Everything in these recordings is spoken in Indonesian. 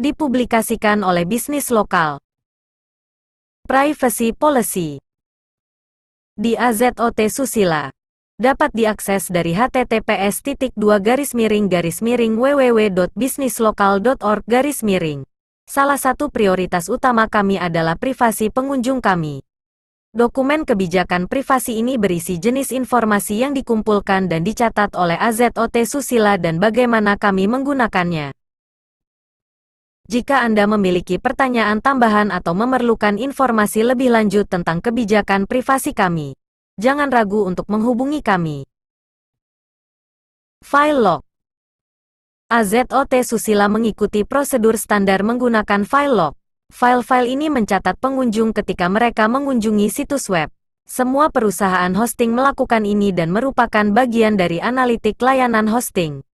Dipublikasikan oleh bisnis lokal. Privacy Policy di AZOT Susila. Dapat diakses dari https://www.bisnislokal.org. Salah satu prioritas utama kami adalah privasi pengunjung kami. Dokumen kebijakan privasi ini berisi jenis informasi yang dikumpulkan dan dicatat oleh AZOT Susila dan bagaimana kami menggunakannya. Jika Anda memiliki pertanyaan tambahan atau memerlukan informasi lebih lanjut tentang kebijakan privasi kami, jangan ragu untuk menghubungi kami. File Lock. AZOT Susila mengikuti prosedur standar menggunakan File Lock. File-file ini mencatat pengunjung ketika mereka mengunjungi situs web. Semua perusahaan hosting melakukan ini dan merupakan bagian dari analitik layanan hosting.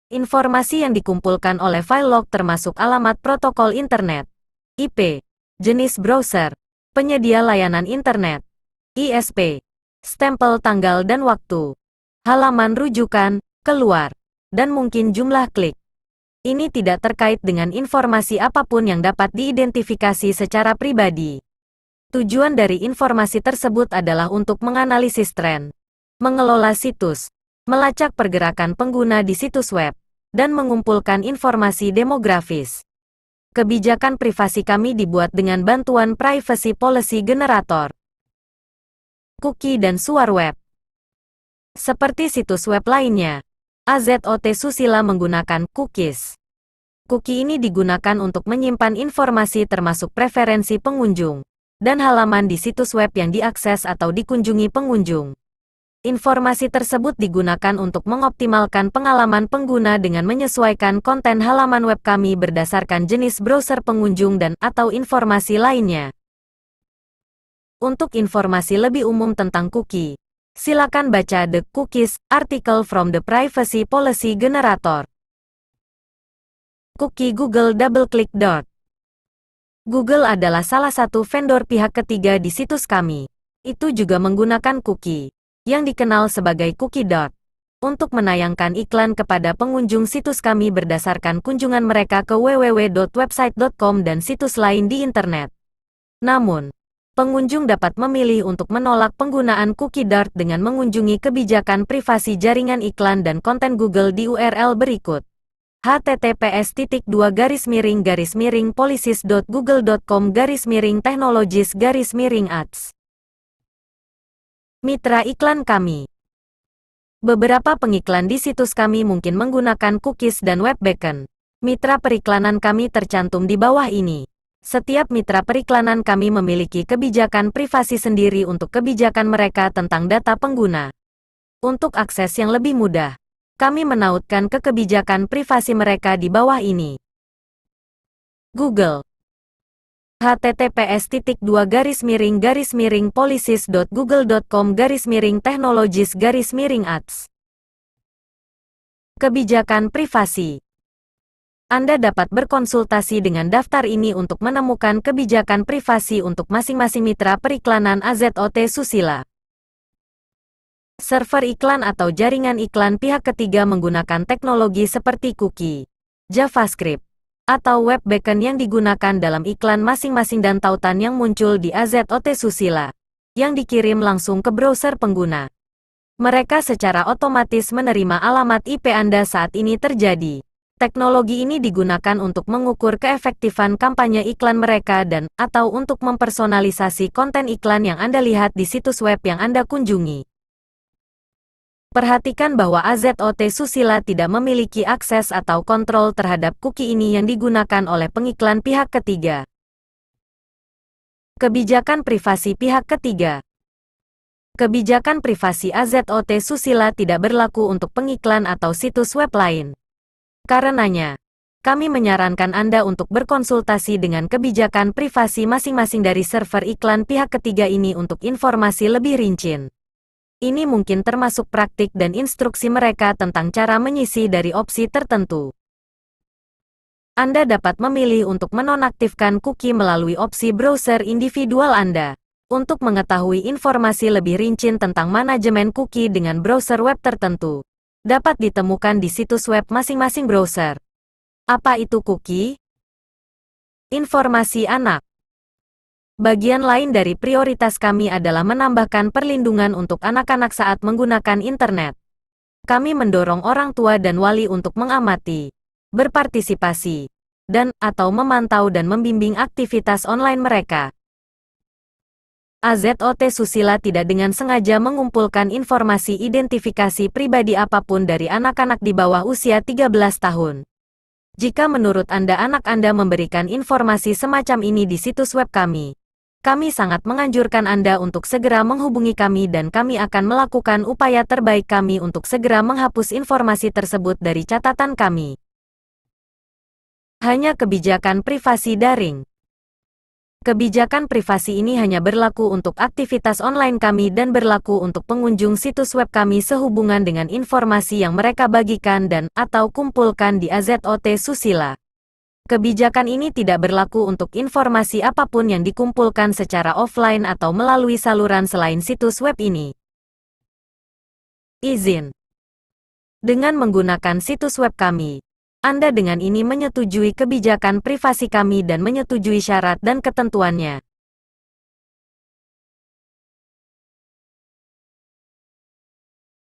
Informasi yang dikumpulkan oleh File Lock termasuk alamat protokol internet, IP, jenis browser, penyedia layanan internet, ISP, stempel tanggal dan waktu, halaman rujukan, keluar, dan mungkin jumlah klik. Ini tidak terkait dengan informasi apapun yang dapat diidentifikasi secara pribadi. Tujuan dari informasi tersebut adalah untuk menganalisis tren, mengelola situs, melacak pergerakan pengguna di situs web, dan mengumpulkan informasi demografis. Kebijakan privasi kami dibuat dengan bantuan Privacy Policy Generator, cookie dan suar web. Seperti situs web lainnya, AZOT Susila menggunakan cookies. Cookie ini digunakan untuk menyimpan informasi termasuk preferensi pengunjung dan halaman di situs web yang diakses atau dikunjungi pengunjung. Informasi tersebut digunakan untuk mengoptimalkan pengalaman pengguna dengan menyesuaikan konten halaman web kami berdasarkan jenis browser pengunjung dan atau informasi lainnya. Untuk informasi lebih umum tentang cookie, silakan baca The Cookies article from the Privacy Policy Generator. Cookie Google DoubleClick. Google adalah salah satu vendor pihak ketiga di situs kami. Itu juga menggunakan cookie yang dikenal sebagai cookie. Untuk menayangkan iklan kepada pengunjung situs kami berdasarkan kunjungan mereka ke www.website.com dan situs lain di internet. Namun, pengunjung dapat memilih untuk menolak penggunaan cookie dengan mengunjungi kebijakan privasi jaringan iklan dan konten Google di URL berikut: https://policies.google.com/technologies/ads. Mitra iklan kami. Beberapa pengiklan di situs kami mungkin menggunakan cookies dan web beacon. Mitra periklanan kami tercantum di bawah ini. Setiap mitra periklanan kami memiliki kebijakan privasi sendiri untuk kebijakan mereka tentang data pengguna. Untuk akses yang lebih mudah, kami menautkan ke kebijakan privasi mereka di bawah ini. Google. https://policies.google.com/technologies/ads. Kebijakan privasi. Anda dapat berkonsultasi dengan daftar ini untuk menemukan kebijakan privasi untuk masing-masing mitra periklanan AZOT Susila. Server iklan atau jaringan iklan pihak ketiga menggunakan teknologi seperti cookie, JavaScript, atau web beacon yang digunakan dalam iklan masing-masing dan tautan yang muncul di AZOT Susila, yang dikirim langsung ke browser pengguna. Mereka secara otomatis menerima alamat IP Anda saat ini terjadi. Teknologi ini digunakan untuk mengukur keefektifan kampanye iklan mereka dan atau untuk mempersonalisasi konten iklan yang Anda lihat di situs web yang Anda kunjungi. Perhatikan bahwa AZOT Susila tidak memiliki akses atau kontrol terhadap cookie ini yang digunakan oleh pengiklan pihak ketiga. Kebijakan privasi pihak ketiga. Kebijakan privasi AZOT Susila tidak berlaku untuk pengiklan atau situs web lain. Karenanya, kami menyarankan Anda untuk berkonsultasi dengan kebijakan privasi masing-masing dari server iklan pihak ketiga ini untuk informasi lebih rinci. Ini mungkin termasuk praktik dan instruksi mereka tentang cara mengisi dari opsi tertentu. Anda dapat memilih untuk menonaktifkan cookie melalui opsi browser individual Anda. Untuk mengetahui informasi lebih rinci tentang manajemen cookie dengan browser web tertentu, dapat ditemukan di situs web masing-masing browser. Apa itu cookie? Informasi anak. Bagian lain dari prioritas kami adalah menambahkan perlindungan untuk anak-anak saat menggunakan internet. Kami mendorong orang tua dan wali untuk mengamati, berpartisipasi, dan/atau memantau dan membimbing aktivitas online mereka. AZOT Susila tidak dengan sengaja mengumpulkan informasi identifikasi pribadi apapun dari anak-anak di bawah usia 13 tahun. Jika menurut Anda anak Anda memberikan informasi semacam ini di situs web kami sangat menganjurkan Anda untuk segera menghubungi kami dan kami akan melakukan upaya terbaik kami untuk segera menghapus informasi tersebut dari catatan kami. Hanya kebijakan privasi daring. Kebijakan privasi ini hanya berlaku untuk aktivitas online kami dan berlaku untuk pengunjung situs web kami sehubungan dengan informasi yang mereka bagikan dan/atau kumpulkan di AZOT Susila. Kebijakan ini tidak berlaku untuk informasi apapun yang dikumpulkan secara offline atau melalui saluran selain situs web ini. Izin. Dengan menggunakan situs web kami, Anda dengan ini menyetujui kebijakan privasi kami dan menyetujui syarat dan ketentuannya.